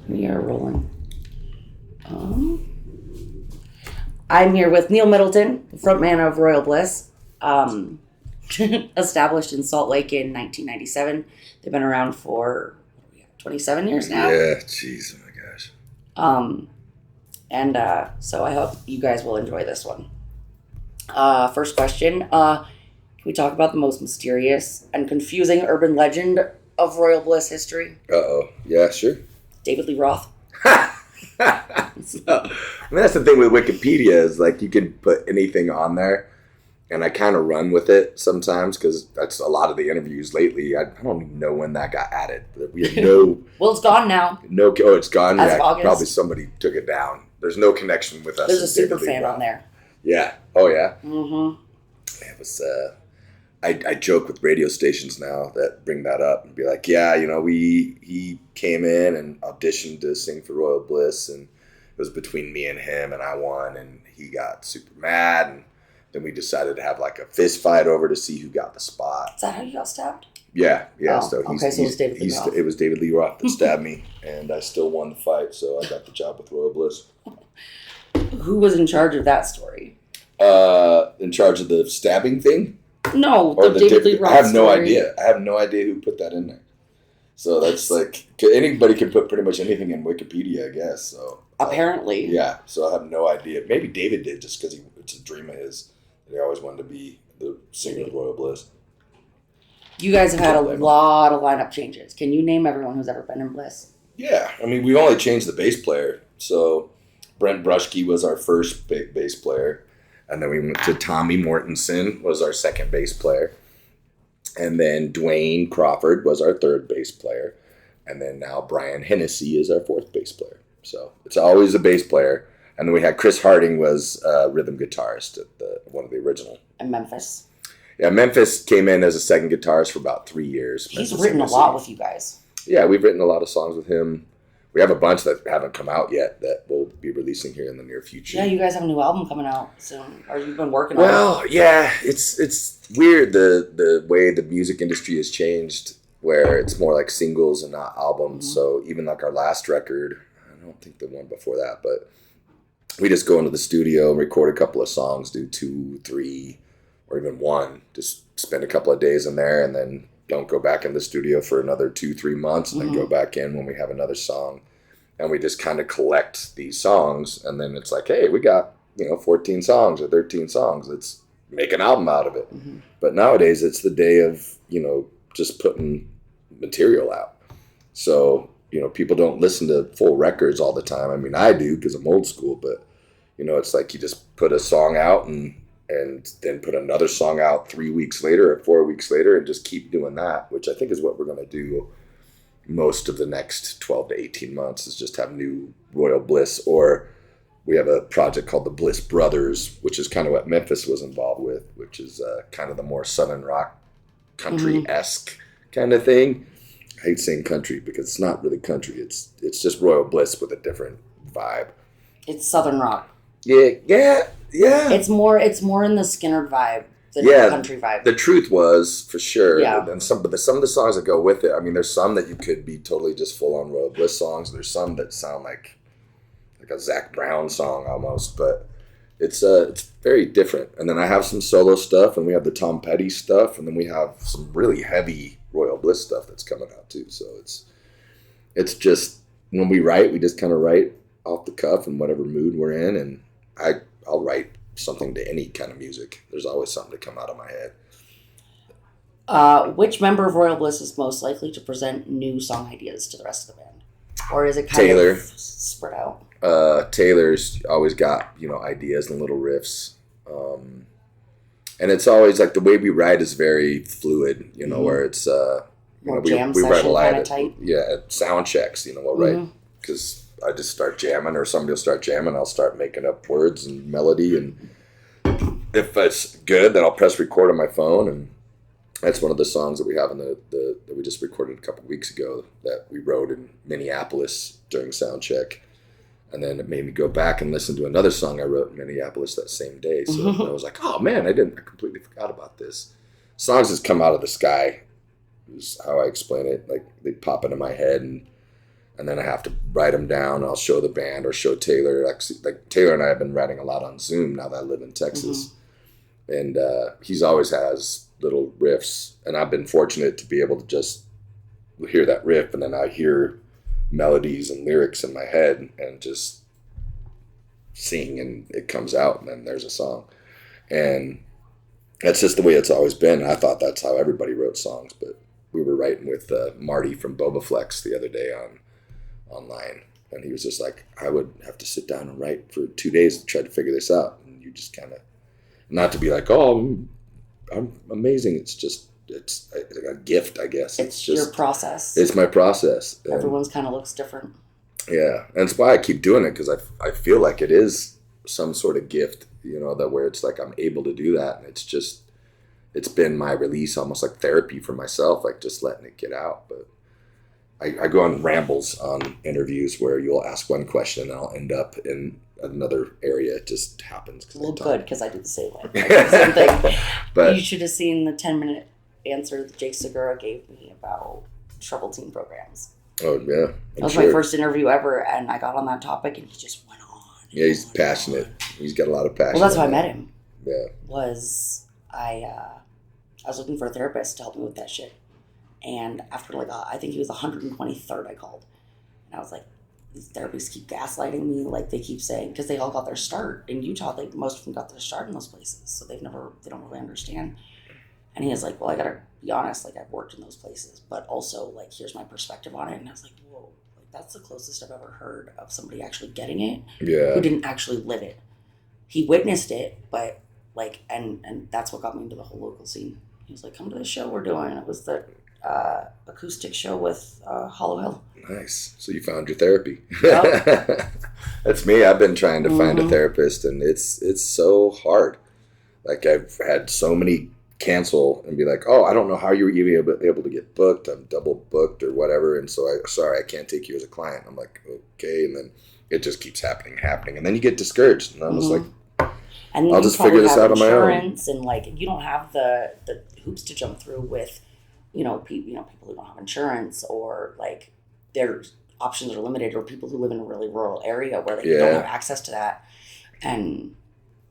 We are rolling. I'm here with Neal Middleton, frontman of Royal Bliss, established in Salt Lake in 1997. They've been around for 27 years now. Yeah, jeez, oh my gosh. So I hope you guys will enjoy this one. First question. Can we talk about the most mysterious and confusing urban legend of Royal Bliss history? Uh-oh. Yeah, sure. David Lee Roth. That's the thing with Wikipedia is like you can put anything on there, and I kind of run with it sometimes because that's a lot of the interviews lately. I don't even know when that got added. We have no. Well, it's gone now. Oh, it's gone. As of August. Probably somebody took it down. There's no connection with us. There's a super fan on there. Yeah. Oh yeah. Mm-hmm. It was. I joke with radio stations now that bring that up and be like, yeah, he came in and auditioned to sing for Royal Bliss, and it was between me and him, and I won, and he got super mad, and then we decided to have like a fist fight over to see who got the spot. Is that how you got stabbed? Yeah. Oh, So it was David Lee Roth. It was David Lee Roth that stabbed me, and I still won the fight, so I got the job with Royal Bliss. Who was in charge of that story? In charge of the stabbing thing? No, the David Lee Roth I have no story. idea. I have no idea who put that in there. So that's like, anybody can put pretty much anything in Wikipedia, I guess. So apparently. Yeah, so I have no idea. Maybe David did just because it's a dream of his. He always wanted to be the singer of Royal Bliss. You guys have had a lot of lineup changes. Can you name everyone who's ever been in Bliss? Yeah, I mean, we only changed the bass player. So Brent Bruschke was our first bass player. And then we went to Tommy Mortensen was our second bass player. And then Dwayne Crawford was our third bass player. And then now Brian Hennessy is our fourth bass player. So it's always a bass player. And then we had Chris Harding was a rhythm guitarist at one of the original. And Memphis. Yeah, Memphis came in as a second guitarist for about 3 years. He's written a lot with you guys. Yeah, we've written a lot of songs with him. We have a bunch that haven't come out yet that we'll be releasing here in the near future. Yeah, you guys have a new album coming out soon. Or you've been working on it. Well, yeah, it's weird the way the music industry has changed where it's more like singles and not albums. Mm-hmm. So even like our last record, I don't think the one before that, but we just go into the studio and record a couple of songs, do 2, 3, or even 1. Just spend a couple of days in there and then don't go back in the studio for another 2-3 months and then go back in when we have another song. And we just kind of collect these songs, and then it's like, hey, we got 14 songs or 13 songs. Let's make an album out of it. Mm-hmm. But nowadays it's the day of just putting material out. So people don't listen to full records all the time. I mean, I do because I'm old school, but it's like you just put a song out and then put another song out 3 weeks later or 4 weeks later and just keep doing that, which I think is what we're going to do most of the next 12 to 18 months is just have new Royal Bliss, or we have a project called the Bliss Brothers, which is kind of what Memphis was involved with, which is kind of the more Southern rock country-esque kind of thing. I hate saying country because it's not really country. It's just Royal Bliss with a different vibe. It's Southern rock. Yeah. It's more in the Skynyrd vibe than the country vibe. The truth was, for sure. Yeah. And some of the songs that go with it, I mean, there's some that you could be totally just full-on Royal Bliss songs. There's some that sound like a Zac Brown song almost, but it's very different. And then I have some solo stuff, and we have the Tom Petty stuff, and then we have some really heavy Royal Bliss stuff that's coming out too. So it's just, when we write, we just kind of write off the cuff in whatever mood we're in, and I'll write something to any kind of music. There's always something to come out of my head. Which member of Royal Bliss is most likely to present new song ideas to the rest of the band? Or is it kind of spread out? Taylor's always got, ideas and little riffs. And it's always like the way we write is very fluid, where it's, more we jam write a lot kind of tight. at sound checks, we'll write, because I just start jamming or somebody will start jamming. I'll start making up words and melody. And if it's good, then I'll press record on my phone. And that's one of the songs that we have that we just recorded a couple weeks ago that we wrote in Minneapolis during sound check. And then it made me go back and listen to another song I wrote in Minneapolis that same day. So I was like, oh man, I completely forgot about this. Songs just come out of the sky is how I explain it. Like they pop into my head and and then I have to write them down. I'll show the band or show Taylor. Actually, like Taylor and I have been writing a lot on Zoom now that I live in Texas, and he's always has little riffs, and I've been fortunate to be able to just hear that riff, and then I hear melodies and lyrics in my head, and just sing, and it comes out, and then there's a song, and that's just the way it's always been. And I thought that's how everybody wrote songs, but we were writing with Marty from Boba Flex the other day online, and he was just like, I would have to sit down and write for 2 days to try to figure this out, and you just kind of, not to be like, oh, I'm amazing. It's just, it's a gift, I guess. It's just your process. It's my process. Everyone's kind of looks different. Yeah, and it's why I keep doing it, because I feel like it is some sort of gift, that where it's like I'm able to do that, and it's been my release, almost like therapy for myself, like just letting it get out. But I go on rambles on interviews where you'll ask one question and I'll end up in another area. It just happens. Well, good, because I do the same way. I do the same thing. But you should have seen the 10-minute answer that Jake Segura gave me about trouble teen programs. Oh, yeah. That was my first interview ever, and I got on that topic, and he just went on. Yeah, he's passionate. He's got a lot of passion. Well, that's why I met him. Yeah. I was looking for a therapist to help me with that shit. And after I think he was 123rd, I called. And I was like, these therapists keep gaslighting me. Like they keep saying, because they all got their start in Utah. Most of them got their start in those places. So they don't really understand. And he was like, well, I got to be honest. Like I've worked in those places, but also like, here's my perspective on it. And I was like, whoa, like that's the closest I've ever heard of somebody actually getting it. Yeah. Who didn't actually live it. He witnessed it, but like, and that's what got me into the whole local scene. He was like, come to the show we're doing. It was the acoustic show with Hollow Hill. Nice. So you found your therapy. Yep. That's me. I've been trying to find a therapist, and it's so hard. Like I've had so many cancel and be like, oh, I don't know how you were even able to get booked. I'm double booked or whatever. And so I can't take you as a client. I'm like, okay. And then it just keeps happening. And then you get discourged. And I'm just like, and I'll just figure this out on my own. And like, you don't have the hoops to jump through with, people who don't have insurance, or like their options are limited, or people who live in a really rural area where they don't have access to that. And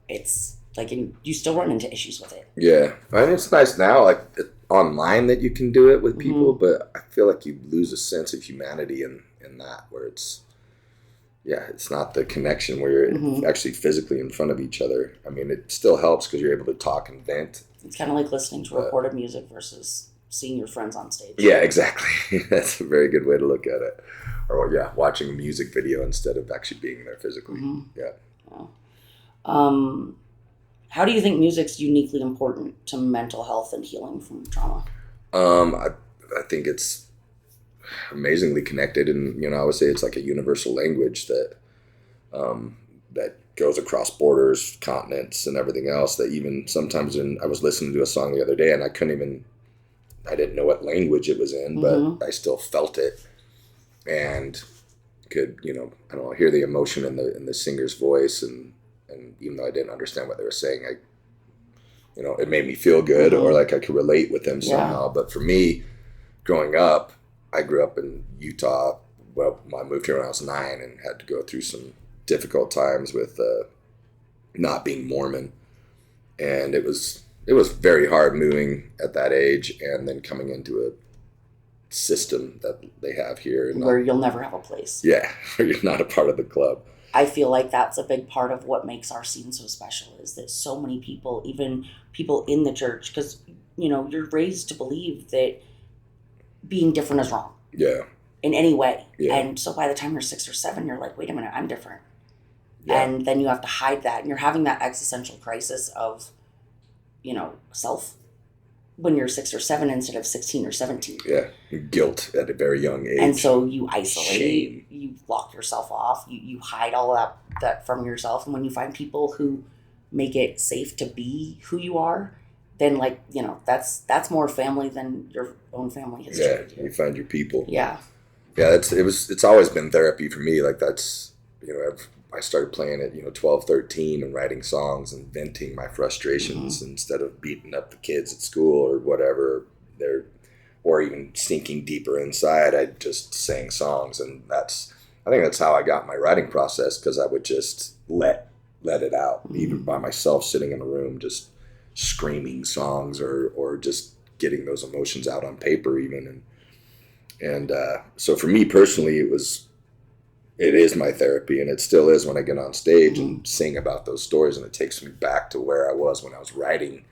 it's like, you still run into issues with it. Yeah. And it's nice now, like online, that you can do it with people, but I feel like you lose a sense of humanity in that, where it's not the connection where you're actually physically in front of each other. I mean, it still helps because you're able to talk and vent. It's kind of like listening to recorded music versus seeing your friends on stage. Yeah, exactly. That's a very good way to look at it. Or watching a music video instead of actually being there physically. Yeah. How do you think music's uniquely important to mental health and healing from trauma? I think it's amazingly connected, and I would say it's like a universal language that goes across borders, continents, and everything else. That even sometimes I was listening to a song the other day, and I didn't know what language it was in, but I still felt it, and could I don't know, hear the emotion in the singer's voice, and even though I didn't understand what they were saying, it made me feel good, or like I could relate with them somehow. But for me, growing up, I grew up in Utah. Well, I moved here when I was 9 and had to go through some difficult times with not being Mormon, and it was very hard moving at that age, and then coming into a system that they have here, and where you'll never have a place. Yeah, where you're not a part of the club. I feel like that's a big part of what makes our scene so special, is that so many people, even people in the church, because you're raised to believe that being different is wrong. Yeah. In any way. Yeah. And so by the time you're 6 or 7, you're like, wait a minute, I'm different. Yeah. And then you have to hide that, and you're having that existential crisis of, self when you're 6 or 7 instead of 16 or 17. Yeah. Guilt at a very young age. And so you isolate, shame. You lock yourself off, you hide all that from yourself. And when you find people who make it safe to be who you are, then that's more family than your own family history. Yeah, you find your people. Yeah. Yeah, it's always been therapy for me. Like that's, I started playing at 12, 13 and writing songs and venting my frustrations instead of beating up the kids at school or whatever. or even sinking deeper inside, I just sang songs. And I think that's how I got my writing process, because I would just let it out, even by myself sitting in a room, just screaming songs or just getting those emotions out on paper even. And so for me personally, it is my therapy, and it still is when I get on stage and sing about those stories, and it takes me back to where I was when I was writing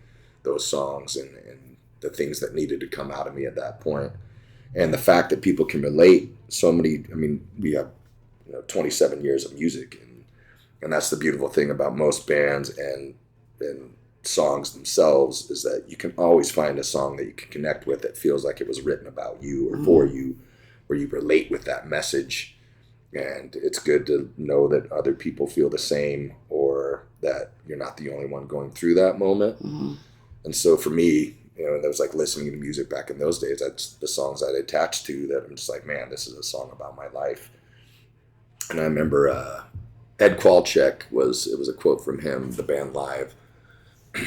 those songs and the things that needed to come out of me at that point. And the fact that people can relate we have 27 years of music, and that's the beautiful thing about most bands and songs themselves, is that you can always find a song that you can connect with that feels like it was written about you or for you, where you relate with that message. And it's good to know that other people feel the same, or that you're not the only one going through that moment. And so for me, that was like listening to music back in those days. That's the songs I'd attach to, that I'm just like, man, this is a song about my life. And I remember Ed Kowalczyk it was a quote from him, the band Live,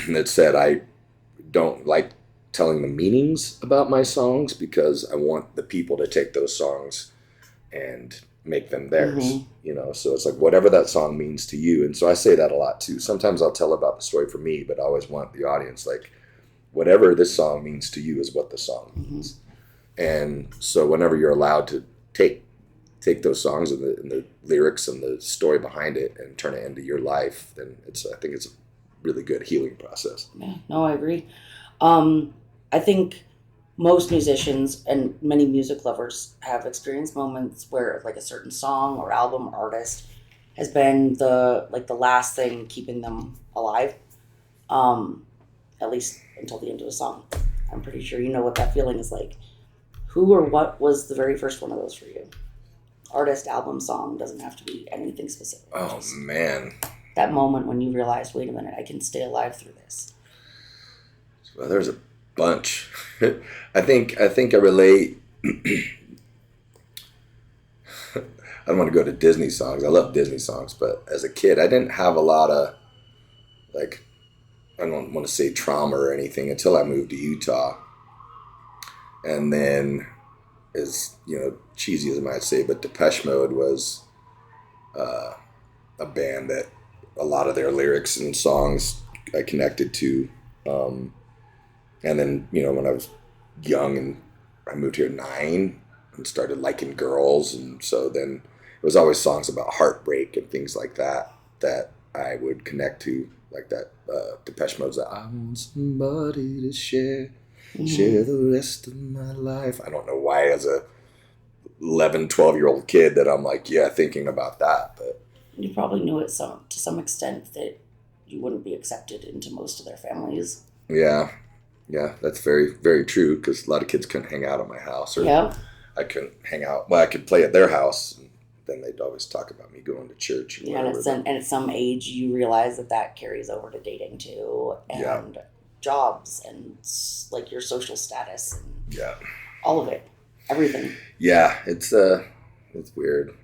that said, I don't like telling the meanings about my songs, because I want the people to take those songs and make them theirs. So it's like, whatever that song means to you. And so I say that a lot too. Sometimes I'll tell about the story for me, but I always want the audience, like, whatever this song means to you is what the song means. And so whenever you're allowed to take those songs and the lyrics and the story behind it and turn it into your life, then I think it's a really good healing process. Yeah, no, I agree. I think most musicians and many music lovers have experienced moments where like a certain song or album or artist has been the last thing keeping them alive, at least until the end of the song. I'm pretty sure you know what that feeling is like. Who or what was the very first one of those for you? Artist, album, song, doesn't have to be anything specific. Oh, man. That moment when you realize, wait a minute, I can stay alive through this. Well, there's a bunch. I think I relate. I don't want to go to Disney songs. I love Disney songs, but as a kid, I didn't have a lot of, like, I don't want to say trauma or anything until I moved to Utah. And then, as cheesy as I might say, but Depeche Mode was a band that a lot of their lyrics and songs I connected to. And then, when I was young and I moved here at 9 and started liking girls. And so then it was always songs about heartbreak and things like that I would connect to, like that Depeche Mode's I want somebody to share the rest of my life. I don't know why as a 11, 12-year-old kid that I'm like, thinking about that. But you probably knew it to some extent that you wouldn't be accepted into most of their families. Yeah, that's very, very true, because a lot of kids couldn't hang out at my house, or I couldn't hang out. Well, I could play at their house, and then they'd always talk about me going to church. And at some age, you realize that carries over to dating too, and jobs, and like your social status, and all of it, everything. Yeah, it's weird.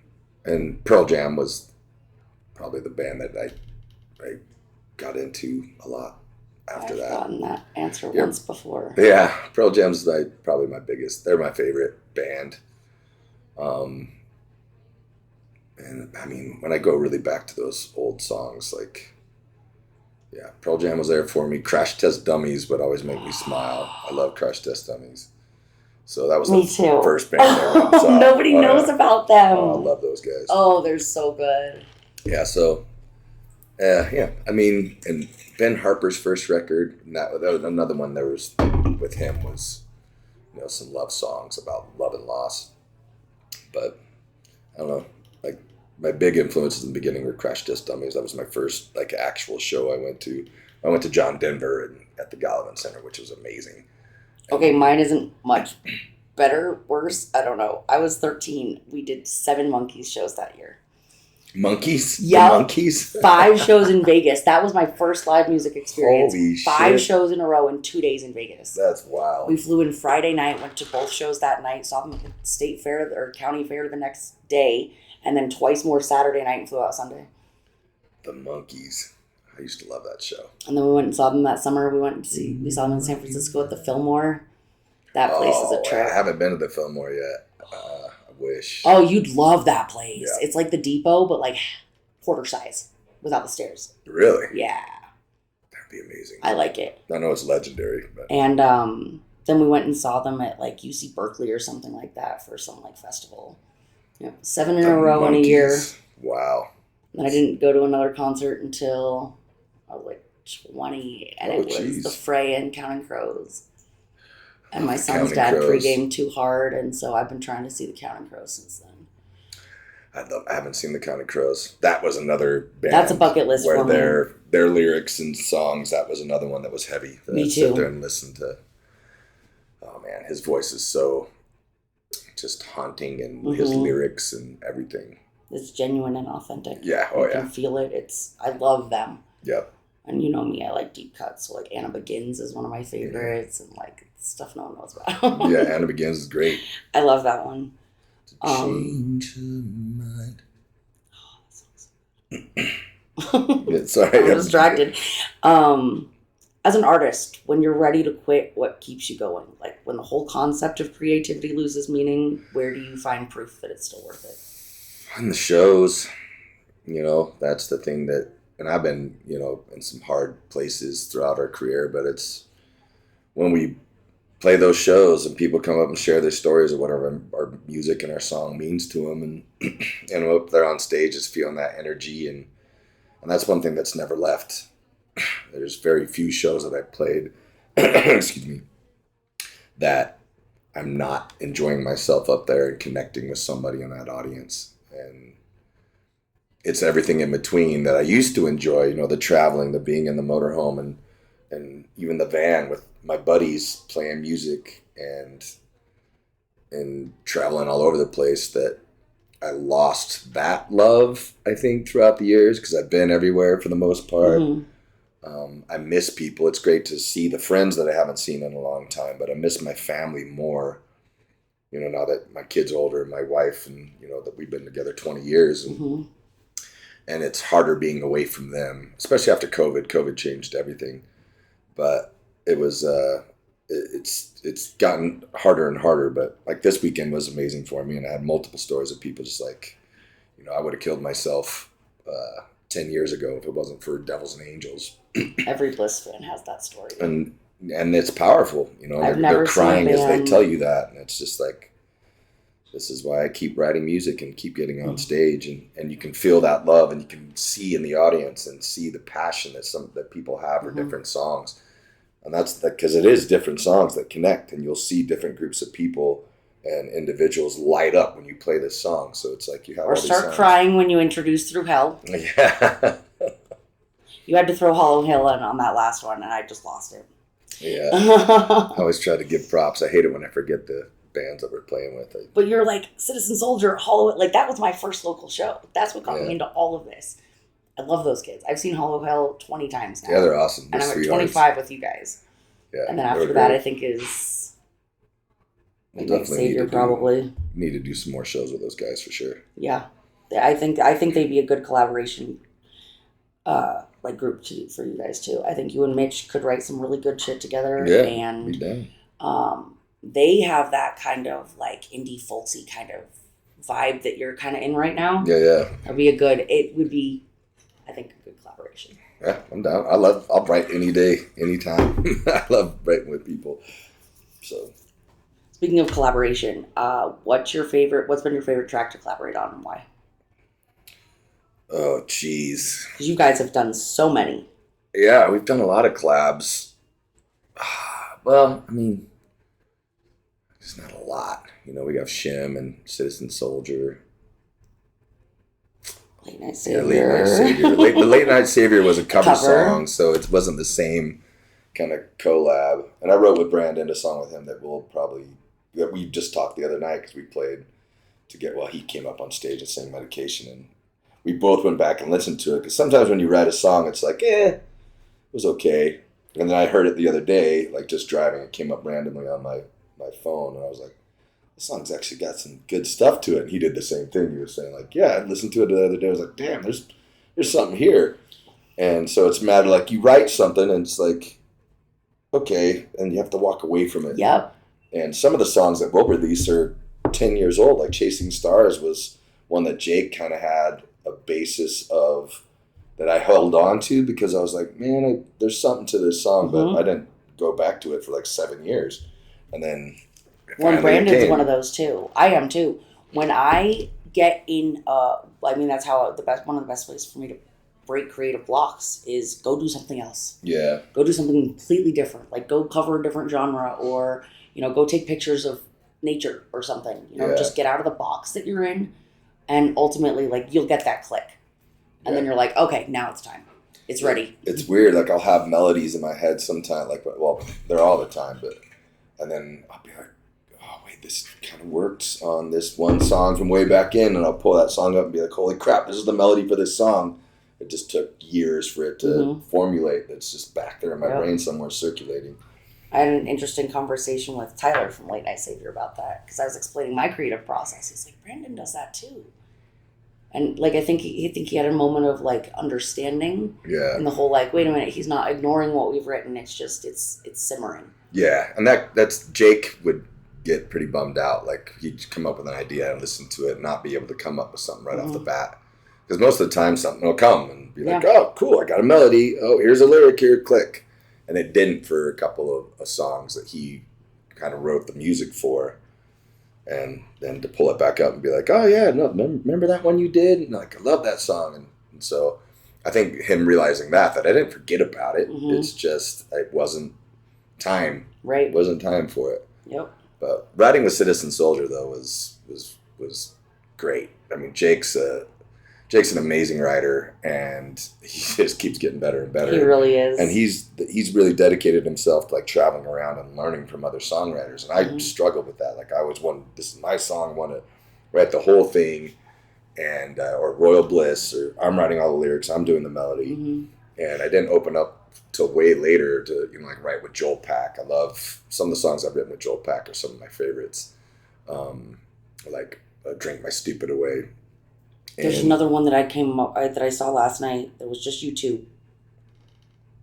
And Pearl Jam was probably the band that I got into a lot. After I've that, gotten that answer once before. Yeah, Pearl Jam's probably my biggest. They're my favorite band. And I mean, when I go really back to those old songs, like, Pearl Jam was there for me. Crash Test Dummies would always make me smile. I love Crash Test Dummies. So that was the first band I went and saw. Nobody knows about them. Oh, I love those guys. Oh, they're so good. Yeah, so, I mean, and Ben Harper's first record, and that was another one there was with him was, some love songs about love and loss. But I don't know, like, my big influences in the beginning were Crash Test Dummies. That was my first like actual show I went to. I went to John Denver at the Gallivan Center, which was amazing. Okay, mine isn't much better, worse. I don't know. I was 13. We did 7 Monkees shows that year. Monkees? Yeah. Monkees? 5 shows in Vegas. That was my first live music experience. Holy 5 shit. shows in a row in 2 days in Vegas. That's wild. We flew in Friday night, went to both shows that night, saw them at the state fair or county fair the next day, and then twice more Saturday night and flew out Sunday. The Monkees. I used to love that show. And then we went and saw them that summer. We saw them in San Francisco at the Fillmore. That place is a trip. I haven't been to the Fillmore yet. I wish. Oh, you'd love that place. Yeah. It's like the Depot, but like quarter size without the stairs. Really? Yeah. That'd be amazing. I like it. I know it's legendary. But. And then we went and saw them at like UC Berkeley or something like that for some like festival. Yeah, 7 in a row in a year. Wow. And I didn't go to another concert until I was like 20, and it was the Fray and Counting Crows. And my son's dad pregame too hard, and so I've been trying to see the Counting Crows since then. I haven't seen the Counting Crows. That was another band. That's a bucket list where for me. Their lyrics and songs, that was another one that was heavy. Me too. Sit there and listen to. Oh man, his voice is so just haunting, and his lyrics and everything. It's genuine and authentic. Yeah, you can feel it. I love them. Yep. And you know me, I like deep cuts. So like Anna Begins is one of my favorites, and like stuff no one knows about. Yeah, Anna Begins is great. I love that one. Change your mind. Oh, that sounds good. Yeah, sorry, I'm distracted. As an artist, when you're ready to quit, what keeps you going? Like when the whole concept of creativity loses meaning, where do you find proof that it's still worth it? On the shows, that's the thing that, and I've been, in some hard places throughout our career, but it's when we play those shows and people come up and share their stories of whatever our music and our song means to them, and up there on stage is feeling that energy, and that's one thing that's never left. There's very few shows that I've played, excuse me, that I'm not enjoying myself up there and connecting with somebody in that audience. And it's everything in between that I used to enjoy, the traveling, the being in the motorhome, and even the van with my buddies playing music and traveling all over the place, that I lost that love, I think, throughout the years, because I've been everywhere for the most part. Mm-hmm. I miss people. It's great to see the friends that I haven't seen in a long time, but I miss my family more, now that my kid's older, my wife, and, that we've been together 20 years. And, and it's harder being away from them, especially after COVID. COVID changed everything. But it was, it's gotten harder and harder. But like this weekend was amazing for me. And I had multiple stories of people just like, I would have killed myself 10 years ago if it wasn't for Devils and Angels. Every Bliss fan has that story. And it's powerful, they're crying as they tell you that. And it's just like, this is why I keep writing music and keep getting on stage, and you can feel that love, and you can see in the audience and see the passion that people have for different songs. And that's because it is different songs that connect, and you'll see different groups of people and individuals light up when you play this song. So it's like you have or start crying when you introduce Through Hell. Yeah. You had to throw Hollow Hill in on that last one, and I just lost it. Yeah. I always try to give props. I hate it when I forget the bands that we're playing with. But you're like Citizen Soldier, Hollow, like that was my first local show. That's what got me into all of this. I love those kids. I've seen Hollow Hell 20 times now. Yeah, they're awesome. And I'm at 25 with you guys. Yeah. And then after that, I think is Savior probably. Need to do some more shows with those guys for sure. Yeah, I think they'd be a good collaboration, like group for you guys too. I think you and Mitch could write some really good shit together. Yeah, and they have that kind of like indie folksy kind of vibe that you're kind of in right now. Yeah. It would be, I think, a good collaboration. Yeah, I'm down. I'll write any day, anytime. I love writing with people. So, speaking of collaboration, what's been your favorite track to collaborate on, and why? Oh, jeez. Because you guys have done so many. Yeah, we've done a lot of collabs. Well, I mean, it's not a lot. We got Shim and Citizen Soldier. Late Night Savior. Yeah, Late Night Savior. The Late Night Savior was a cover song, so it wasn't the same kind of collab. And I wrote with Brandon a song with him that we just talked the other night because we played he came up on stage and sang Medication, and we both went back and listened to it, because sometimes when you write a song, it's like, it was okay. And then I heard it the other day, like just driving, it came up randomly on my phone, and I was like, this song's actually got some good stuff to it. And he did the same thing. He was saying like, yeah, I listened to it the other day. I was like, damn, there's something here. And so it's a matter like you write something and it's like, okay, and you have to walk away from it. Yep. And some of the songs that we'll release are 10 years old. Like Chasing Stars was one that Jake kind of had a basis of that I held on to because I was like, man, there's something to this song, but I didn't go back to it for like 7 years. And then Brandon's one of those too. I am too. When I get in, I mean, that's how one of the best ways for me to break creative blocks is go do something else. Yeah. Go do something completely different. Like go cover a different genre or, go take pictures of nature or something. Just get out of the box that you're in, and ultimately, like, you'll get that click. And then you're like, okay, now it's time. It's ready. It's weird. Like, I'll have melodies in my head sometimes. Like, well, they're all the time. And then I'll be like, oh, wait, this kind of works on this one song from way back in. And I'll pull that song up and be like, holy crap, this is the melody for this song. It just took years for it to formulate. It's just back there in my brain somewhere circulating. I had an interesting conversation with Tyler from Late Night Savior about that because I was explaining my creative process. He's like, Brandon does that too. And like, I think he had a moment of like understanding. Yeah. And the whole like, wait a minute, he's not ignoring what we've written. It's just it's simmering. Yeah, and that's Jake would get pretty bummed out. Like he'd come up with an idea and listen to it, and not be able to come up with something right off the bat. Because most of the time something will come and be like, oh, cool, I got a melody. Oh, here's a lyric here, click. And it didn't for a couple of songs that he kind of wrote the music for. And then to pull it back up and be like, oh, yeah, no, remember that one you did? And like, I love that song. And so I think him realizing that I didn't forget about it. It's just, it wasn't time. Right. It wasn't time for it. Yep. But writing with Citizen Soldier, though, was great. I mean, Jake's an amazing writer, and he just keeps getting better and better. He really is. And he's really dedicated himself to like traveling around and learning from other songwriters. And I struggled with that. Like I always this is my song, want to write the whole thing, and or Royal Bliss, or I'm writing all the lyrics, I'm doing the melody. And I didn't open up till way later to like write with Joel Pack. I love some of the songs I've written with Joel Pack are some of my favorites. Like Drink My Stupid Away. There's another one that I saw last night that was just you two.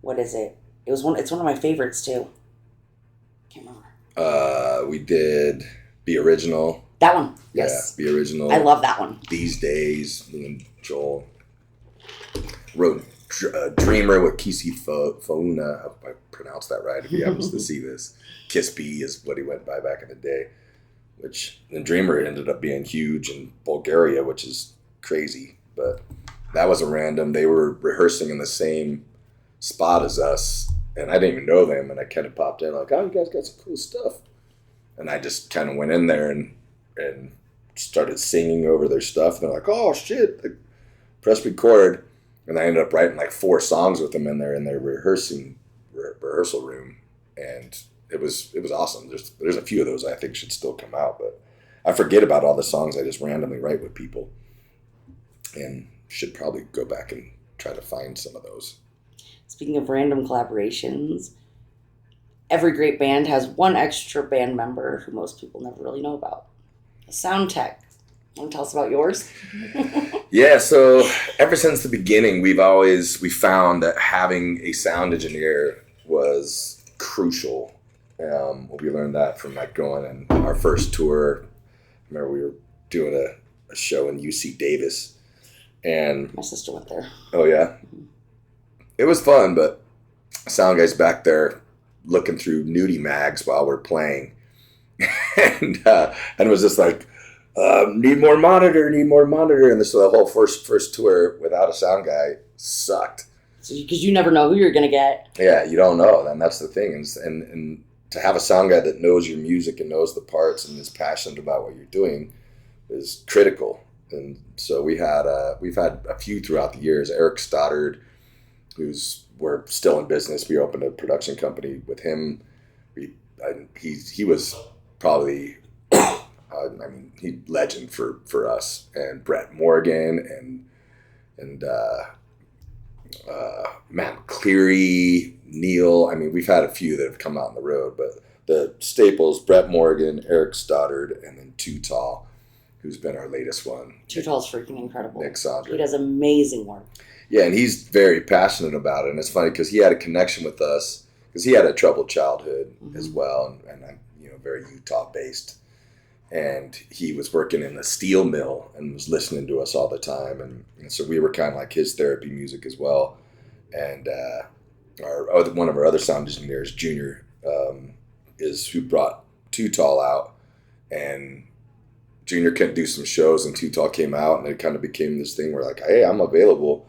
What is it? It's one of my favorites too. Can't remember. We did Be Original. That one. Yes. Yeah, Be Original. I love that one. These Days, me and Joel wrote Dreamer with Kisi Fauna. I hope I pronounced that right if he happens to see this. Kiss B is what he went by back in the day. Which then Dreamer ended up being huge in Bulgaria, which is crazy, but that was a random. They were rehearsing in the same spot as us, and I didn't even know them, and I kind of popped in like, oh, you guys got some cool stuff, and I just kind of went in there and started singing over their stuff, and they're like, oh shit, like, press record, and I ended up writing like 4 songs with them in their rehearsal room, and it was awesome. There's a few of those I think should still come out, but I forget about all the songs I just randomly write with people. And should probably go back and try to find some of those. Speaking of random collaborations, every great band has one extra band member who most people never really know about. A sound tech. Want to tell us about yours? Yeah, so ever since the beginning, we found that having a sound engineer was crucial. We learned that from like going on our first tour. I remember we were doing a show in UC Davis. And my sister went there. Oh yeah, it was fun, but sound guy's back there looking through nudie mags while we're playing, and it was just like, need more monitor, and so the whole first tour without a sound guy sucked. Because you never know who you're gonna get. Yeah, you don't know, and that's the thing, and to have a sound guy that knows your music and knows the parts and is passionate about what you're doing is critical. And so we've had a few throughout the years. Eric Stoddard, we're still in business. We opened a production company with him. He was probably, he legend for us. And Brett Morgan and Matt Cleary, Neal. I mean, we've had a few that have come out on the road, but the staples: Brett Morgan, Eric Stoddard, and then Too Tall, who's been our latest one. Too Tall's freaking incredible. Nick Sondra. He does amazing work. Yeah, and he's very passionate about it. And it's funny because he had a connection with us because he had a troubled childhood as well. And very Utah based. And he was working in a steel mill and was listening to us all the time. And so we were kind of like his therapy music as well. And one of our other sound engineers, Junior, is who brought Too Tall out. And Junior couldn't do some shows, and Too Tall came out, and it kind of became this thing where like, hey, I'm available.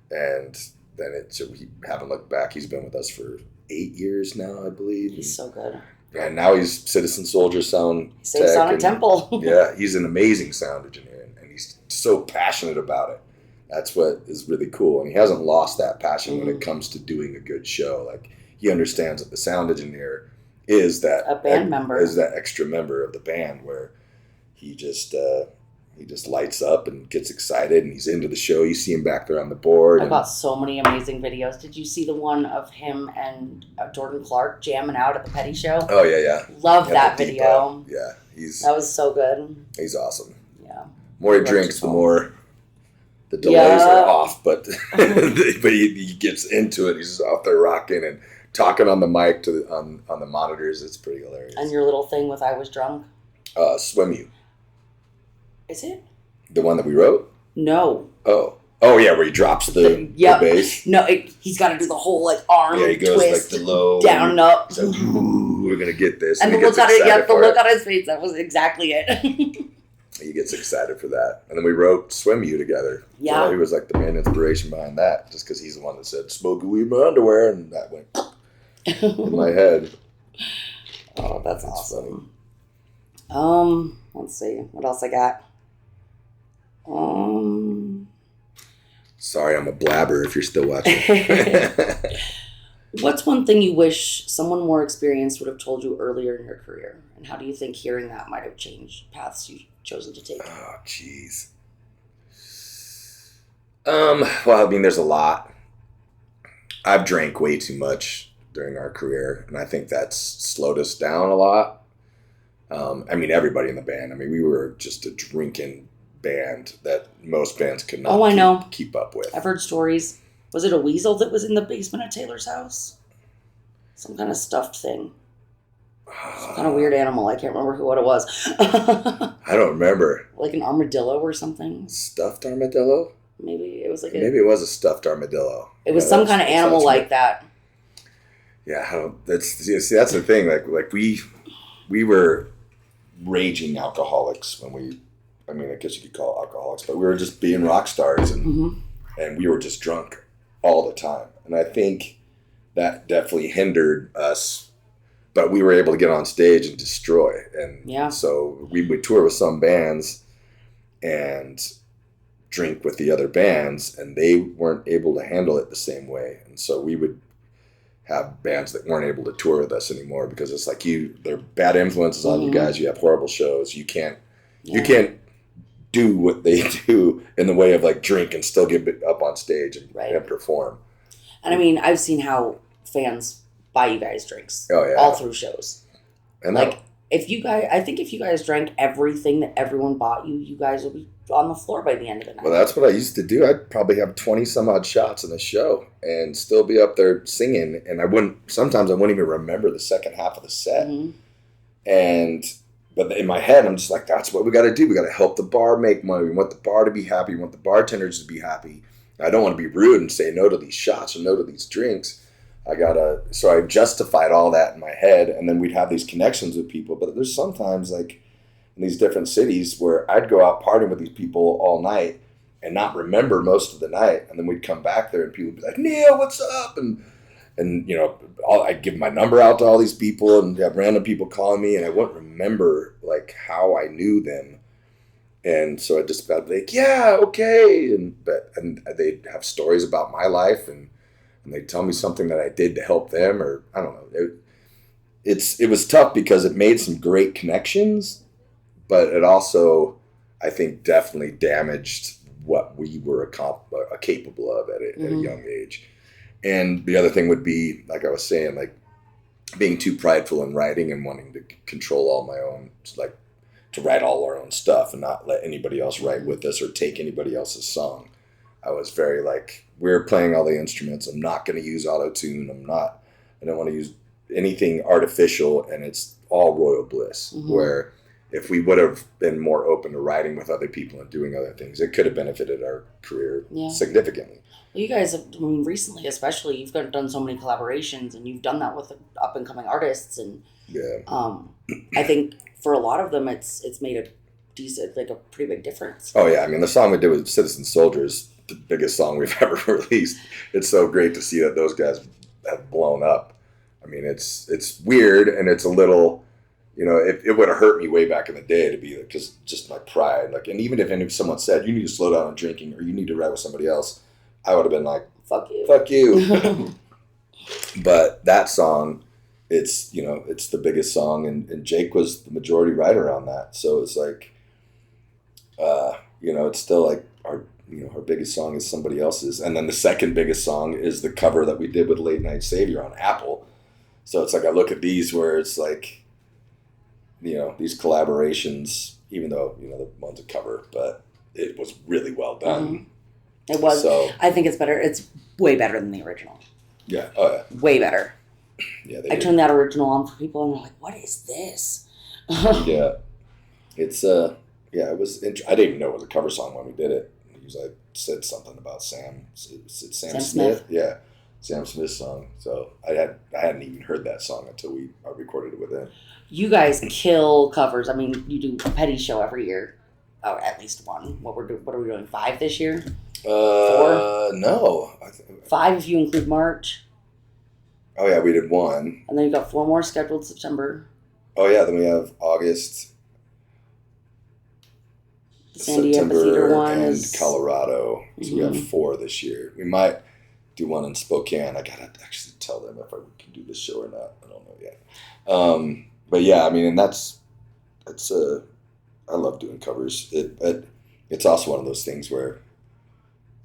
And then we haven't looked back. He's been with us for 8 years now, I believe. He's so good. And now he's Citizen Soldier sound Saves tech. Sonic Temple. Yeah, he's an amazing sound engineer, and he's so passionate about it. That's what is really cool. And he hasn't lost that passion when it comes to doing a good show. Like, he understands that the sound engineer is that a band member, is that extra member of the band, where he just lights up and gets excited, and he's into the show. You see him back there on the board. I've got so many amazing videos. Did you see the one of him and Jordan Clark jamming out at the Petty Show? Oh yeah. Love that video. Yeah, that was so good. He's awesome. Yeah. More he drinks, the more the delays are off. But but he gets into it. He's out there rocking and talking on the mic on the monitors. It's pretty hilarious. And your little thing with I Was Drunk? Swim You. Is it? The one that we wrote? No. Oh yeah, where he drops the bass. No, he's got to do the whole like arm he goes twist, like the low down and up. He's like, ooh, we're gonna get this. And the look on his face, that was exactly it. He gets excited for that. And then we wrote Swim You together. Yeah. So he was like the main inspiration behind that, just because he's the one that said, smoke weed in my underwear, and that went in my head. Oh, that's awesome. Funny. Let's see. What else I got? Sorry, I'm a blabber if you're still watching. What's one thing you wish someone more experienced would have told you earlier in your career? And how do you think hearing that might have changed paths you've chosen to take? Oh, jeez. Well, I mean, there's a lot. I've drank way too much during our career, and I think that's slowed us down a lot. I mean, everybody in the band. I mean, we were just a drinking band that most bands could not keep up with. I've heard stories. Was it a weasel that was in the basement at Taylor's house? Some kind of stuffed thing. Some kind of weird animal. I can't remember what it was. I don't remember. Like an armadillo or something? Stuffed armadillo? Maybe it was like maybe it was a stuffed armadillo. It was some kind of animal like that. Yeah, that's the thing. Like we were raging alcoholics when I guess you could call it alcoholics, but we were just being rock stars, and we were just drunk all the time. And I think that definitely hindered us, but we were able to get on stage and destroy. And so we would tour with some bands and drink with the other bands, and they weren't able to handle it the same way. And so we would have bands that weren't able to tour with us anymore because it's like they're bad influences on you guys. You have horrible shows. You can't do what they do in the way of like drink and still get up on stage and perform. And I mean, I've seen how fans buy you guys drinks all through shows. And like I think if you guys drank everything that everyone bought you, you guys would be on the floor by the end of the night. Well, that's what I used to do. I'd probably have 20 some odd shots in a show and still be up there singing. And sometimes I wouldn't even remember the second half of the set. But in my head, I'm just like, that's what we got to do. We got to help the bar make money. We want the bar to be happy. We want the bartenders to be happy. I don't want to be rude and say no to these shots or no to these drinks. So I justified all that in my head, and then we'd have these connections with people. But there's sometimes like in these different cities where I'd go out partying with these people all night and not remember most of the night. And then we'd come back there and people would be like, Neal, what's up? And I'd give my number out to all these people and have random people calling me, and I wouldn't remember like how I knew them. And so I just got like, yeah, okay. And they'd have stories about my life and they'd tell me something that I did to help them, or I don't know. It was tough because it made some great connections, but it also, I think, definitely damaged what we were capable of at a young age. And the other thing would be, like I was saying, like being too prideful in writing and wanting to control all my own, like to write all our own stuff and not let anybody else write with us or take anybody else's song. I was very like, we're playing all the instruments. I'm not going to use auto-tune. I don't want to use anything artificial, and it's all Royal Bliss. Mhm. Where if we would have been more open to writing with other people and doing other things, it could have benefited our career significantly. Well, you guys have, I mean, recently especially, you've done so many collaborations, and you've done that with up and coming artists, and I think for a lot of them, it's made a decent, like a pretty big difference. Oh yeah, I mean the song we did with Citizen Soldier is the biggest song we've ever released. It's so great to see that those guys have blown up. I mean, it's weird, and it's a little, it would have hurt me way back in the day to be like, just my pride. Like, and even if someone said you need to slow down on drinking or you need to write with somebody else, I would have been like, fuck you, fuck you. But that song, it's the biggest song, and Jake was the majority writer on that. So it's like, it's still like our biggest song is somebody else's, and then the second biggest song is the cover that we did with Late Night Savior on Apple. So it's like I look at these where it's like, these collaborations, even though the one's a cover, but it was really well done. Mm-hmm. It was. So, I think it's better. It's way better than the original. Yeah. Oh yeah. Way better. Yeah. I turned that original on for people, and they're like, "What is this?" Yeah. It's yeah. It was. I didn't even know it was a cover song when we did it. He was like said something about Sam. It's Sam Smith. Yeah. Sam Smith's song. So I hadn't even heard that song until I recorded it with him. You guys kill covers. I mean, you do a Petty show every year. Oh, at least one. What are we doing? 5 this year? 4? No. 5 if you include March. Oh yeah, we did 1. And then you got 4 more scheduled September. Oh yeah, then we have August. The San Diego Amphitheater one and is Colorado. So we have 4 this year. We might do one in Spokane. I gotta actually tell them if I can do this show or not. I don't know yet. But yeah, I mean, and I love doing covers. It's also one of those things where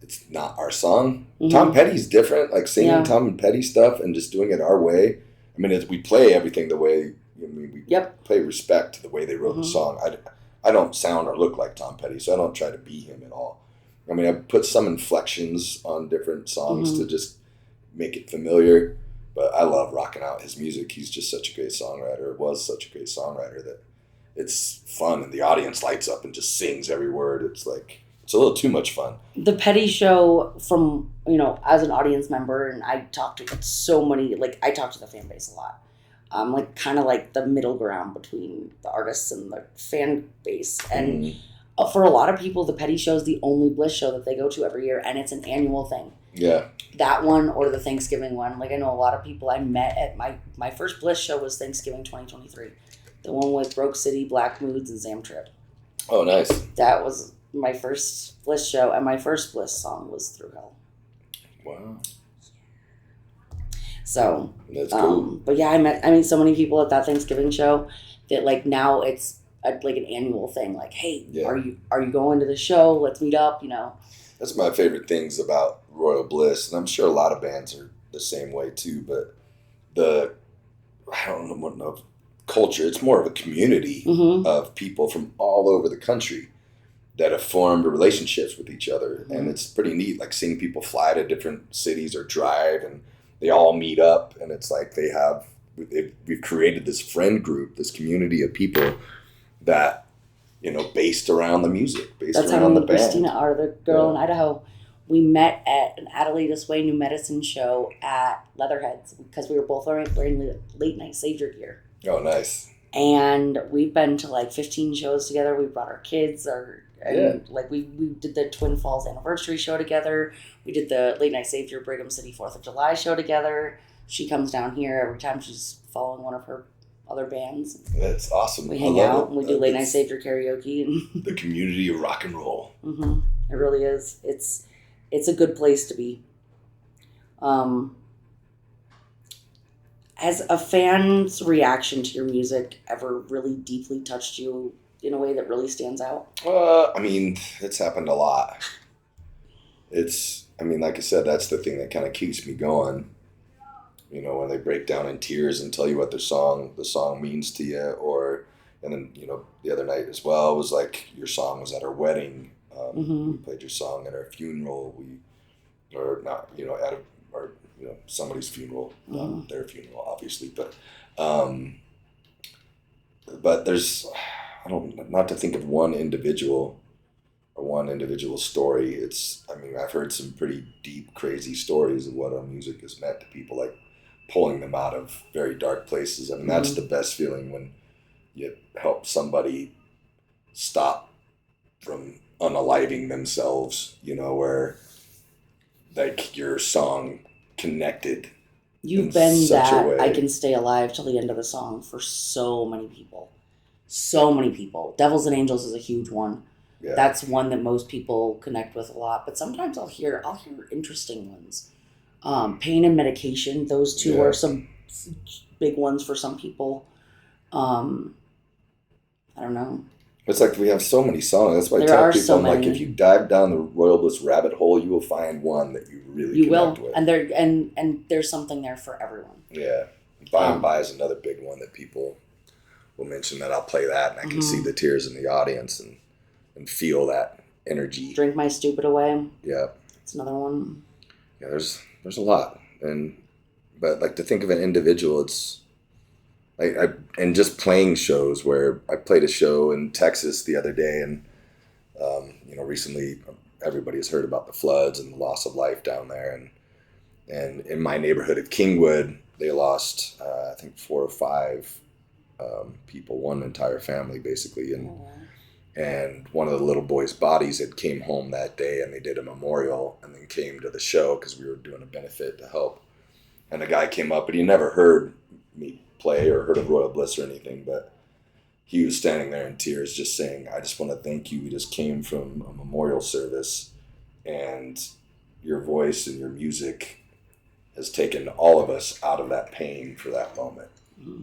it's not our song. Mm-hmm. Tom Petty's different, like singing Tom and Petty stuff and just doing it our way. I mean, we play everything the way, we pay respect to the way they wrote the song. I don't sound or look like Tom Petty, so I don't try to be him at all. I mean, I put some inflections on different songs to just make it familiar, but I love rocking out his music. He's just such a great songwriter, was such a great songwriter that it's fun, and the audience lights up and just sings every word. It's like, it's a little too much fun. The Petty show, from, as an audience member, and I talk to so many, I talk to the fan base a lot. I'm kind of like the middle ground between the artists and the fan base. And for a lot of people, the Petty show is the only Bliss show that they go to every year, and it's an annual thing. Yeah. That one or the Thanksgiving one. I know a lot of people I met at my first Bliss show was Thanksgiving 2023. The one with Broke City, Black Moods, and Zam Trip. Oh, nice. That was my first Bliss show, and my first Bliss song was Through Hell. Wow. So, that's cool. But yeah, I met so many people at that Thanksgiving show that now it's an annual thing. Hey, are you going to the show? Let's meet up. That's my favorite things about Royal Bliss, and I'm sure a lot of bands are the same way too. But I don't know culture. It's more of a community of people from all over the country that have formed relationships with each other, and it's pretty neat. Seeing people fly to different cities or drive, and they all meet up, and it's like we've created this friend group, this community of people that, based around the music, around the band. Christina, the girl in Idaho, we met at an Adelaide Way New Medicine show at Leatherheads because we were both wearing Late Night Savior gear. Oh, nice. And we've been to 15 shows together. We brought our kids, we did the Twin Falls anniversary show together. We did the Late Night Savior Brigham City 4th of July show together. She comes down here every time she's following one of her other bands. That's awesome. We hang out and we do Late Night Savior karaoke. And the community of rock and roll. Mm-hmm. It really is. It's a good place to be. Has a fan's reaction to your music ever really deeply touched you in a way that really stands out? I mean, it's happened a lot. Like I said, that's the thing that kind of keeps me going. When they break down in tears and tell you what the song means to you, and then, the other night as well was your song was at our wedding. We played your song at our funeral. or somebody's funeral, Mm-hmm. their funeral, obviously, but there's, not to think of one individual or one individual story. I've heard some pretty deep, crazy stories of what our music has meant to people, like pulling them out of very dark places. I mean, that's the best feeling, when you help somebody stop from unaliving themselves, where like your song connected. You've been such a that way. I can stay alive till the end of the song for so many people. So many people. Devils and Angels is a huge one. Yeah. That's one that most people connect with a lot. But sometimes I'll hear interesting ones. Pain and Medication. Those two are some big ones for some people. I don't know. It's like we have so many songs. That's why I There tell are people, so I'm like, many. if you dive down the Royal Bliss rabbit hole, you will find one that you really connect with. And there's something there for everyone. Yeah. By and By is another big one that people will mention, that I'll play that and I can see the tears in the audience and feel that energy. Drink My Stupid Away. Yeah. It's another one. Yeah, there's a lot. But like, to think of an individual, it's and just playing shows, where I played a show in Texas the other day, and recently everybody has heard about the floods and the loss of life down there, and in my neighborhood of Kingwood, they lost I think 4 or 5 people, one entire family basically, and one of the little boys' bodies had came home that day, and they did a memorial and then came to the show because we were doing a benefit to help. And a guy came up, and he never heard me play or heard of Royal Bliss or anything, but he was standing there in tears just saying, I just want to thank you. We just came from a memorial service, and your voice and your music has taken all of us out of that pain for that moment. Mm-hmm.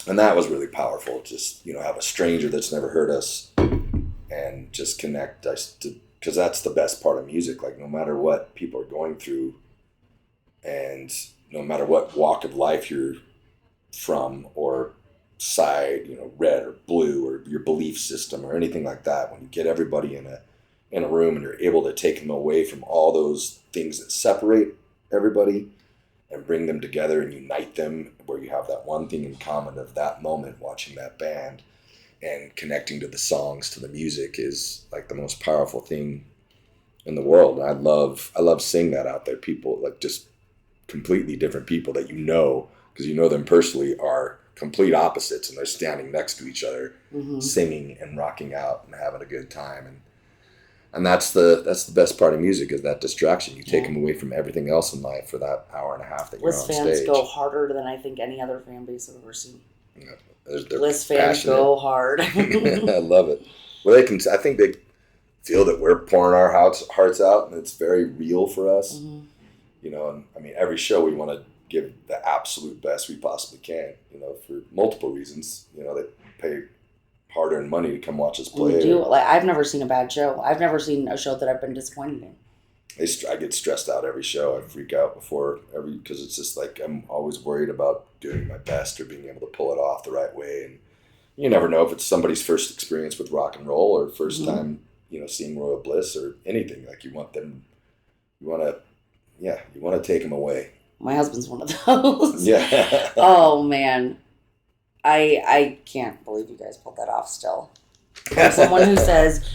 And that was really powerful. Just, have a stranger that's never heard us and just connect, because that's the best part of music. Like, no matter what people are going through, and no matter what walk of life you're from, or side, red or blue, or your belief system or anything like that, when you get everybody in a room and you're able to take them away from all those things that separate everybody and bring them together and unite them, where you have that one thing in common of that moment, watching that band and connecting to the songs, to the music, is like the most powerful thing in the world. I love seeing that out there. People, like, just completely different people that because you know them personally, are complete opposites, and they're standing next to each other, singing and rocking out and having a good time, and that's the best part of music, is that distraction. You take them away from everything else in life for that hour and a half that Bliss you're on fans stage. go harder than I think any other fan base I've ever seen. Yeah, Bliss fans go hard. I love it. Well, I think they feel that we're pouring our hearts out, and it's very real for us. And every show we want to give the absolute best we possibly can, for multiple reasons. They pay hard-earned money to come watch us play. We do. Like, I've never seen a bad show. I've never seen a show that I've been disappointed in. I get stressed out every show. I freak out because it's just like, I'm always worried about doing my best or being able to pull it off the right way. And you never know if it's somebody's first experience with rock and roll, or first time, seeing Royal Bliss or anything. Like, you want to take them away. My husband's one of those. Yeah. Oh, man. I can't believe you guys pulled that off still. I'm someone who says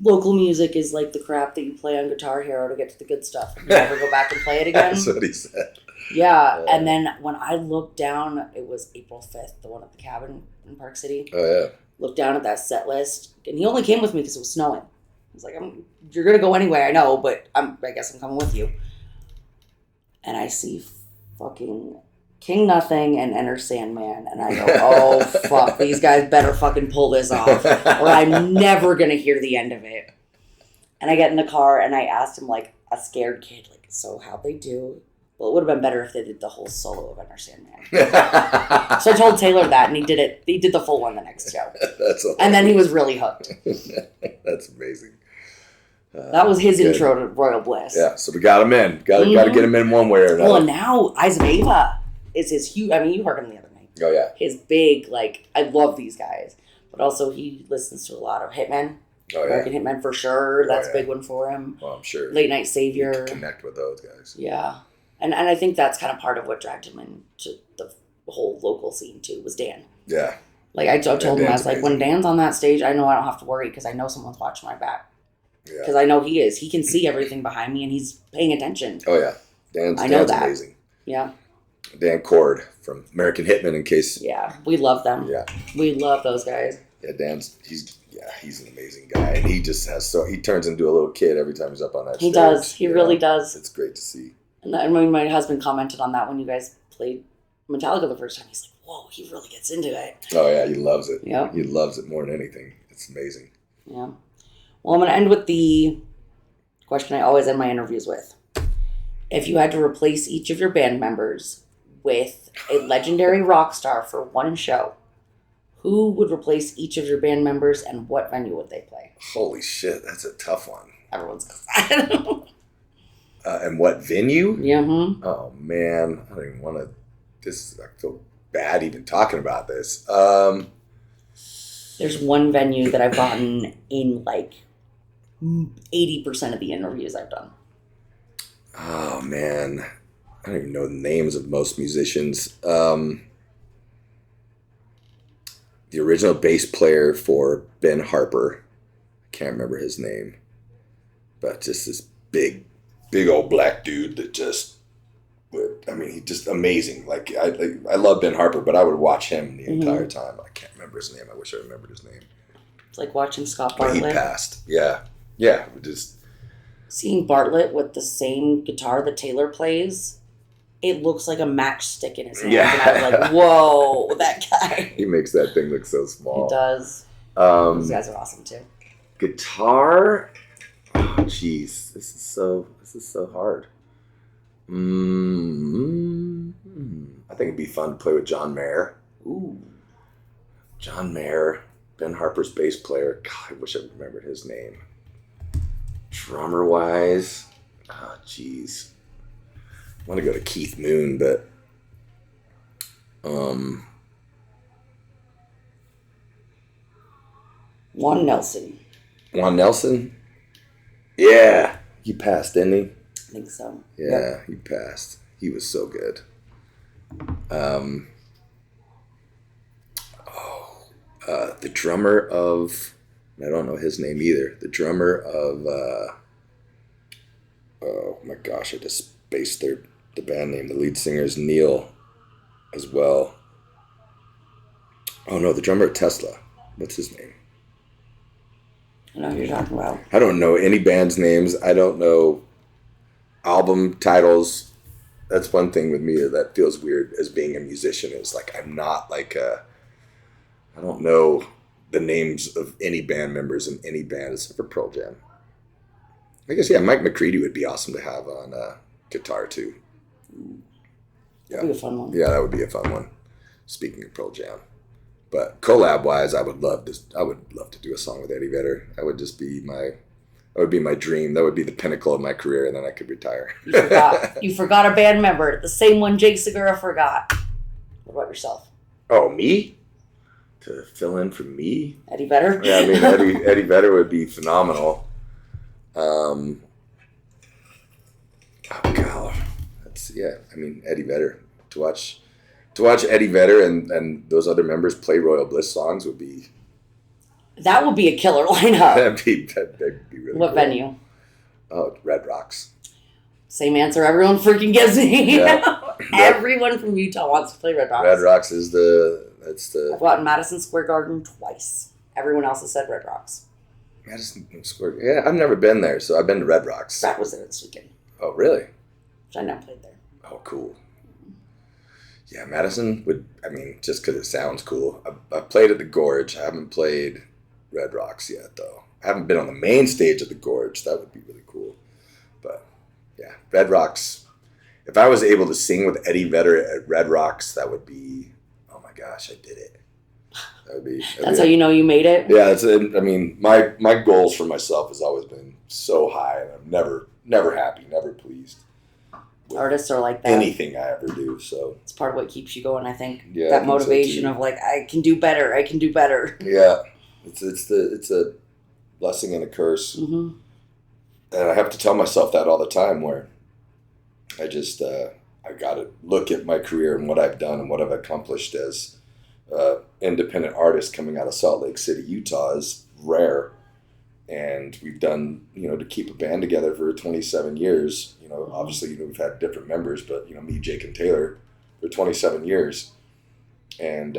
local music is like the crap that you play on Guitar Hero to get to the good stuff. And you never go back and play it again. That's what he said. Yeah. And then when I looked down, it was April 5th, the one at the cabin in Park City. Oh, yeah. Looked down at that set list. And he only came with me because it was snowing. I was like, you're going to go anyway, I know, but I guess I'm coming with you. And I see fucking King Nothing and Enter Sandman, and I go, oh, fuck, these guys better fucking pull this off, or I'm never going to hear the end of it. And I get in the car, and I asked him, like a scared kid, like, so how'd they do? Well, it would have been better if they did the whole solo of Enter Sandman. So I told Taylor that, and he did it. He did the full one the next show. And then he was really hooked. That's amazing. That was his intro to Royal Bliss. Yeah, so we got him in. Got to get him in one way or another. Well, and now Eyes of Ava is his huge. I mean, you heard him the other night. Oh, yeah. His big, like, I love these guys. But also, he listens to a lot of Hitmen. Oh, yeah. American Hitmen for sure. That's a big one for him. Well, I'm sure. Late Night Savior. You can connect with those guys. Yeah. And I think that's kind of part of what dragged him into the whole local scene too, was Dan. Yeah. Like I told him, I was like, amazing. when Dan's on that stage, I know I don't have to worry because I know someone's watching my back. Yeah. Because I know he is. He can see everything behind me and he's paying attention. Oh, yeah. Dan's that. amazing. Yeah. Dan Cord from American Hitman, in case. Yeah. We love them. Yeah. We love those guys. Yeah, he's an amazing guy. And he just he turns into a little kid every time he's up on that stage. He does. He really does. It's great to see. And when my husband commented on that when you guys played Metallica the first time, he's like, whoa, he really gets into it. Oh, yeah, he loves it. Yeah. He loves it more than anything. It's amazing. Yeah. Well, I'm going to end with the question I always end my interviews with. If you had to replace each of your band members with a legendary rock star for one show, who would replace each of your band members and what venue would they play? Holy shit, that's a tough one. Everyone's excited. And what venue? Yeah. Oh, man. I don't even want to... I feel bad even talking about this. There's one venue that I've gotten in like 80% of the interviews I've done. Oh, man. I don't even know the names of most musicians. The original bass player for Ben Harper, I can't remember his name, but just this big old black dude that just, I mean, he's just amazing. Like I love Ben Harper, but I would watch him the entire time. I can't remember his name. I wish I remembered his name. It's like watching Scott But Bartlett. he passed. Yeah. Yeah. Just seeing Bartlett with the same guitar that Taylor plays, it looks like a matchstick in his hand. Yeah. And I was like, whoa, that guy. he makes that thing look so small. He does. Those guys are awesome too. Guitar? Oh, jeez. This is so hard. I think it'd be fun to play with John Mayer. Ooh. John Mayer, Ben Harper's bass player. God, I wish I remembered his name. Drummer wise, oh jeez. I want to go to Keith Moon, but Juan Nelson. Juan Nelson? Yeah. He passed, didn't he? I think so. Yeah, Yep. he passed. He was so good. The drummer of, I don't know his name either. The drummer of, oh my gosh, I just spaced the band name. The lead singer is Neal as well. Oh no, the drummer at Tesla. What's his name? I know who you're talking about. I don't know any band's names. I don't know album titles. That's one thing with me that feels weird as being a musician. Is like I'm not like I don't know the names of any band members in any band except for Pearl Jam. I guess, yeah, Mike McCready would be awesome to have on guitar too. Yeah. That'd be a fun one. Yeah, that would be a fun one. Speaking of Pearl Jam. But collab wise, I would love to do a song with Eddie Vedder. That would be my dream. That would be the pinnacle of my career, and then I could retire. You forgot a band member. The same one Jake Segura forgot. What about yourself? Oh, me? To fill in for me? Eddie Vedder? Yeah, I mean, Eddie Vedder would be phenomenal. Oh, God. Eddie Vedder. To watch Eddie Vedder and those other members play Royal Bliss songs would be... That would be a killer lineup. That'd be really What cool. venue? Oh, Red Rocks. Same answer everyone freaking gives me. Yeah. Everyone from Utah wants to play Red Rocks. Red Rocks is I've gone to Madison Square Garden twice. Everyone else has said Red Rocks. Madison Square. Yeah, I've never been there, so I've been to Red Rocks. Brad was there this weekend. Oh, really? Which I never played there. Oh, cool. Yeah, Madison would, just because it sounds cool. I've played at the Gorge. I haven't played Red Rocks yet, though. I haven't been on the main stage of the Gorge. That would be really cool. But, yeah, Red Rocks. If I was able to sing with Eddie Vedder at Red Rocks, that would be, oh my gosh, I did it. That's how you know you made it? Yeah, my goals for myself has always been so high, and I'm never happy, never pleased. Artists are like that. Anything I ever do, so. It's part of what keeps you going, I think. Yeah, that motivation of like, I can do better. Yeah, it's a blessing and a curse. Mm-hmm. And I have to tell myself that all the time where I just I got to look at my career and what I've done and what I've accomplished as independent artist coming out of Salt Lake City, Utah is rare. And we've done, to keep a band together for 27 years, obviously, we've had different members, but, me, Jake, and Taylor for 27 years. And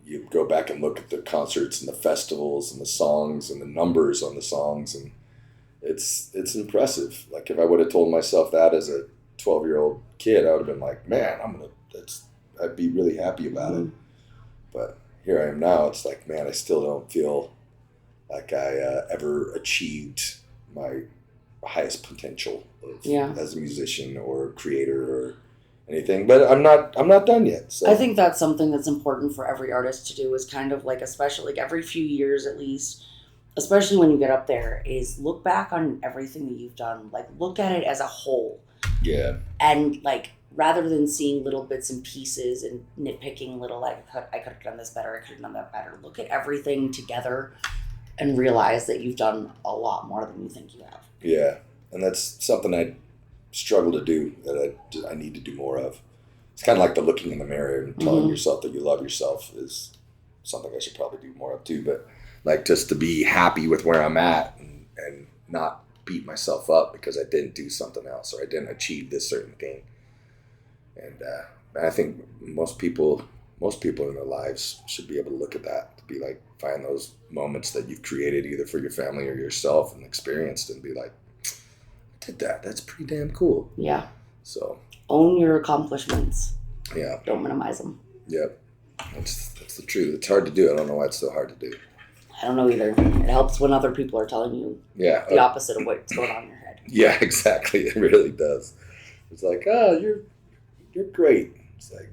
you go back and look at the concerts and the festivals and the songs and the numbers on the songs. And it's impressive. Like if I would have told myself that as a 12-year-old kid, I would have been like, man, I'd be really happy about it. But here I am now. It's like, man, I still don't feel like I ever achieved my highest potential as a musician or creator or anything. But I'm not done yet. So I think that's something that's important for every artist to do, is kind of like, especially like every few years at least, especially when you get up there, is look back on everything that you've done. Like look at it as a whole. Yeah. And like, rather than seeing little bits and pieces and nitpicking little, like I could have done this better, I could have done that better. Look at everything together and realize that you've done a lot more than you think you have. Yeah, and that's something I struggle to do, that I need to do more of. It's kind of like the looking in the mirror and telling yourself that you love yourself is something I should probably do more of too. But like just to be happy with where I'm at and not beat myself up because I didn't do something else or I didn't achieve this certain thing. And I think most people in their lives should be able to look at that, to be like, find those moments that you've created either for your family or yourself and experienced and be like, I did that. That's pretty damn cool. Yeah. So own your accomplishments. Yeah. Don't minimize them. Yep. That's the truth. It's hard to do. I don't know why it's so hard to do. I don't know either. It helps when other people are telling you the opposite of what's going on in your head. Yeah, exactly. It really does. It's like, oh, you're great. It's like,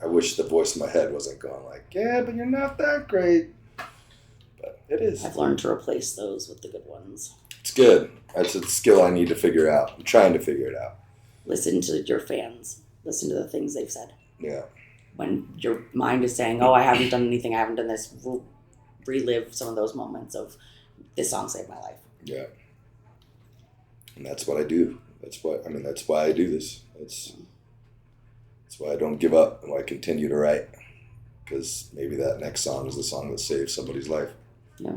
I wish the voice in my head wasn't going like, yeah, but you're not that great. But it is. I've learned to replace those with the good ones. It's good. That's a skill I need to figure out. I'm trying to figure it out. Listen to your fans. Listen to the things they've said. Yeah. When your mind is saying, oh, I haven't done anything, I haven't done this, relive some of those moments of, this song saved my life. Yeah. And that's what I do. That's why I do this. That's why I don't give up and why I continue to write. Because maybe that next song is the song that saves somebody's life. Yeah.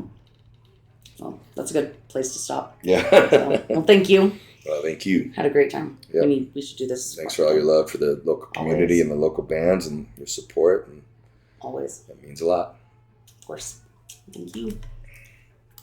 Well, that's a good place to stop. Yeah. Well, thank you. Well, thank you. Had a great time. Yep. We should do this. Thanks for all your love for the local community and the local bands and your support. And always. That means a lot. Of course. Thank you.